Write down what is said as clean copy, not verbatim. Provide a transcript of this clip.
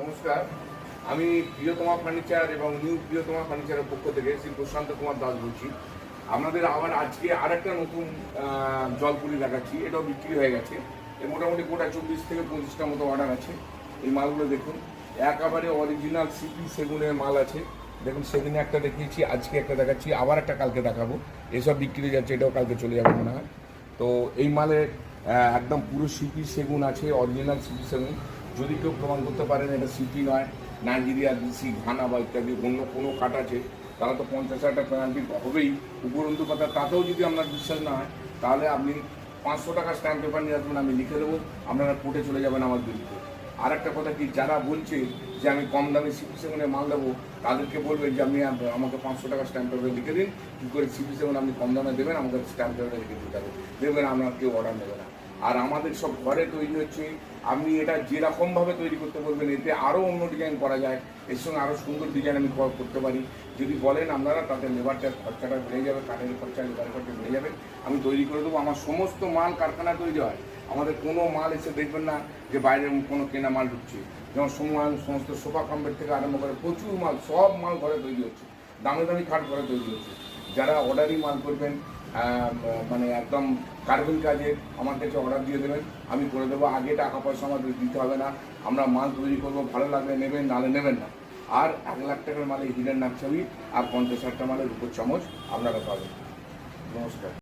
নমস্কার, আমি প্রিয়তমা ফার্নিচার এবং নিউ প্রিয়তমা ফার্নিচারের পক্ষ থেকে শ্রী প্রশান্ত কুমার দাস বলছি। আপনাদের আবার আজকে আর একটা নতুন জলপুরি দেখাচ্ছি। এটাও বিক্রি হয়ে গেছে। এর মোটামুটি গোটা 24 থেকে 25টা মতো অর্ডার আছে। এই মালগুলো দেখুন, একেবারে অরিজিনাল সিপি সেগুনের মাল আছে। দেখুন, সেদিনে একটা দেখিয়েছি, আজকে একটা দেখাচ্ছি, আবার একটা কালকে দেখাবো। এসব বিক্রি হয়ে যাচ্ছে, এটাও কালকে চলে যাবে মনে হয়। তো এই মালে একদম পুরো সিপি সেগুন আছে, অরিজিনাল সিপি সেগুন। যদি কেউ প্রমাণ করতে পারেন এটা সিপি নয়, নাইজেরিয়া, দিসি, ঘানা বা ইত্যাদি অন্য কোনো কাঠ আছে, তাহলে তো 50,000 টাকা পেনাল্টি হবেই। উপরন্তু কথা, তাতেও যদি আপনার বিশ্বাস না হয়, তাহলে আপনি 500 টাকা স্ট্যাম্প পেপার নিয়ে আসবেন, আমি লিখে দেবো, আপনারা কোর্টে চলে যাবেন আমার বিরুদ্ধে। আর একটা কথা কি, যারা বলছে যে আমি কম দামে সিপি সেগুনে মাল দেবো, তাদেরকে বলবেন যে আপনি আমাকে 500 টাকা স্ট্যাম্প পেপার লিখে দিন। কী করে সিপি সেগুন আপনি কম দামে দেবেন, আমাকে স্ট্যাম্প পেপারে লিখে দিতে হবে, দেখবেন আপনার কেউ অর্ডার নেবে না। আর আমাদের সব ঘরে তৈরি হচ্ছে, আপনি এটা যেরকমভাবে তৈরি করতে বলবেন, এতে আরও অন্য ডিজাইন করা যায়, এর সঙ্গে আরও সুন্দর ডিজাইন আমি করতে পারি। যদি বলেন আপনারা, তাতে লেবার চার্জ খরচাটা বেড়ে যাবে, কাঠের খরচা, লেবার খরচা বেড়ে যাবে, আমি তৈরি করে দেবো। আমার সমস্ত মাল কারখানায় তৈরি হয়। আমাদের কোনো মাল এসে দেখবেন না যে বাইরের কোনো কেনা মাল ঢুকছে। যেমন সমস্ত সোফা কাম্পের থেকে আরম্ভ করে প্রচুর মাল, সব মাল ঘরে তৈরি হচ্ছে, দামি দামি খাট ঘরে তৈরি হচ্ছে। যারা অর্ডারই মাল করবেন, মানে একদম কার্বন কাজে আমার কাছে অর্ডার দিয়ে দেবেন, আমি করে দেবো। আগে টাকা পয়সা আমাদের দিতে হবে না, আমরা মাল তৈরি করবো, ভালো লাগলে নেবেন, নালে নেবেন না। আর 1 লাখ টাকার মালে হিরের নাকছাবি আর 50,000 টাকা মালের উপর চামচ আপনারা পাবেন। নমস্কার।